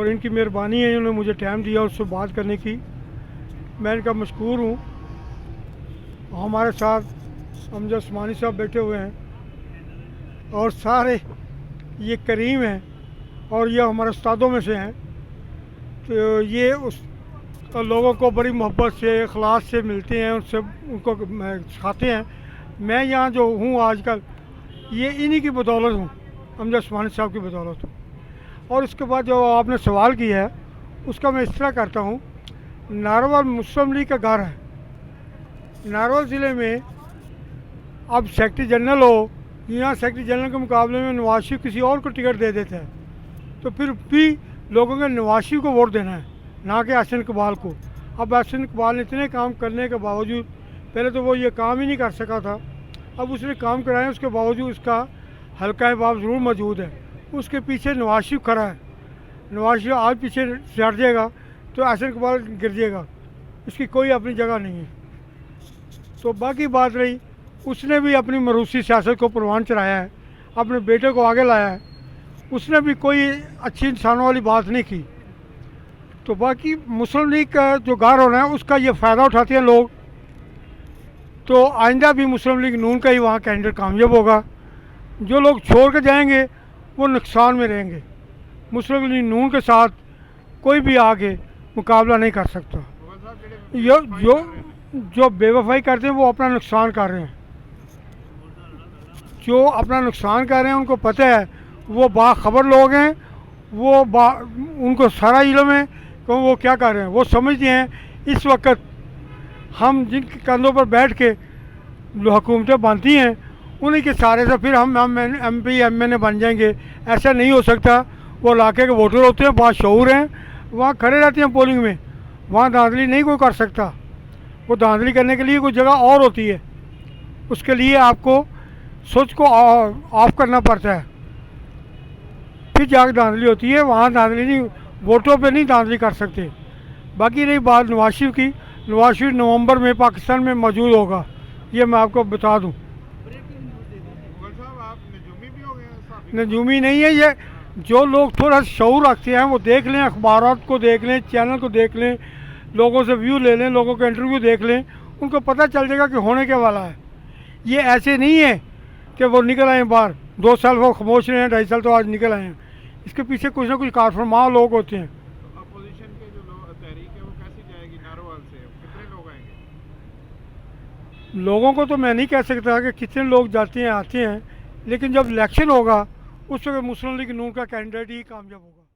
और इनकी मेहरबानी है, इन्होंने मुझे टाइम दिया उससे बात करने की। मैं इनका मशकूर हूँ। हमारे साथ अमजद उस्मानी साहब बैठे हुए हैं और सारे ये करीम हैं और ये हमारे उस्तादों में से हैं। तो ये उस लोगों को बड़ी मोहब्बत से इखलास से मिलते हैं, उनसे उनको सिखाते हैं। मैं यहाँ जो हूँ आजकल ये इन्हीं की बदौलत हूँ, अमजद उस्मानी साहब की बदौलत हूँ। और उसके बाद जो आपने सवाल किया है उसका मैं इस तरह करता हूँ। नारवल मुस्लिम लीग का घर है। नारवल ज़िले में अब सेक्रेटरी जनरल हो, यहाँ सेक्रेटरी जनरल के मुकाबले में नवाज शरीफ किसी और को टिकट दे देता है, तो फिर भी लोगों के नवाज शरीफ को वोट देना है, ना कि अहसन इकबाल को। अब अहसन इकबाल ने इतने काम करने के बावजूद, पहले तो वो ये काम ही नहीं कर सका था, अब उसने काम कराए, उसके बावजूद उसका हल्का बाब ज़रूर मौजूद है। उसके पीछे नवाज शरीफ खड़ा है। नवाज शरीफ आज पीछे से हट जाएगा तो अहसन इकबाल गिर जाएगा, इसकी कोई अपनी जगह नहीं है। तो बाकी बात रही, उसने भी अपनी मरूसी सियासत को परवान चढ़ाया है, अपने बेटे को आगे लाया है, उसने भी कोई अच्छी इंसानों वाली बात नहीं की। तो बाकी मुस्लिम लीग का जो गार होना है उसका ये फ़ायदा उठाते हैं लोग। तो आइंदा भी मुस्लिम लीग नून का ही वहाँ कैंडिडेट कामयाब होगा। जो लोग छोड़ के जाएंगे वो नुकसान में रहेंगे। मुस्लिम लीग नून के साथ कोई भी आगे मुकाबला नहीं कर सकता। जो बेवफाई करते हैं वो अपना नुकसान कर रहे हैं। जो अपना नुकसान कर रहे हैं उनको पता है, वो बाखबर लोग हैं, वो उनको सारा इल्म है कि वो क्या कर रहे हैं। वो समझते हैं इस वक्त हम जिनके कंधों पर बैठ के हुकूमतें बनती हैं उन्हीं के सारे से फिर हम MP MNA बन जाएंगे, ऐसा नहीं हो सकता। वो इलाके के वोटर होते हैं, बाशऊर हैं, वहाँ खड़े रहते हैं पोलिंग में, वहाँ धांधली नहीं कोई कर सकता। वो धांधली करने के लिए कोई जगह और होती है, उसके लिए आपको सोच को ऑफ करना पड़ता है, फिर जाकर धांधली होती है। वहाँ धांधली नहीं, वोटों पे नहीं धांधली कर सकते। बाकी रही बात नवाज शरीफ की, नवाज शरीफ नवंबर में पाकिस्तान में मौजूद होगा, ये मैं आपको बता दूँ। नजूमी नहीं है ये, जो लोग थोड़ा शऊर रखते हैं वो देख लें, अखबारात को देख लें, चैनल को देख लें, लोगों से व्यू ले लें, लोगों का इंटरव्यू देख लें, उनको पता चल जाएगा कि होने के वाला है। ये ऐसे नहीं है कि वो निकल आए बाहर, 2 साल वो खामोश रहे हैं, 2.5 साल तो आज निकल आए हैं। इसके पीछे कुछ ना कुछ कारफरमा लोग होते हैं। तो अपोजिशन के जो तहरीक है वो कैसी जाएगी नारोवाल से, कितने लोग आएंगे? लोगों को तो मैं नहीं कह सकता कि कितने लोग जाते हैं आते हैं, लेकिन जब इलेक्शन होगा उस वक्त मुस्लिम लीग नून का कैंडिडेट ही कामयाब होगा।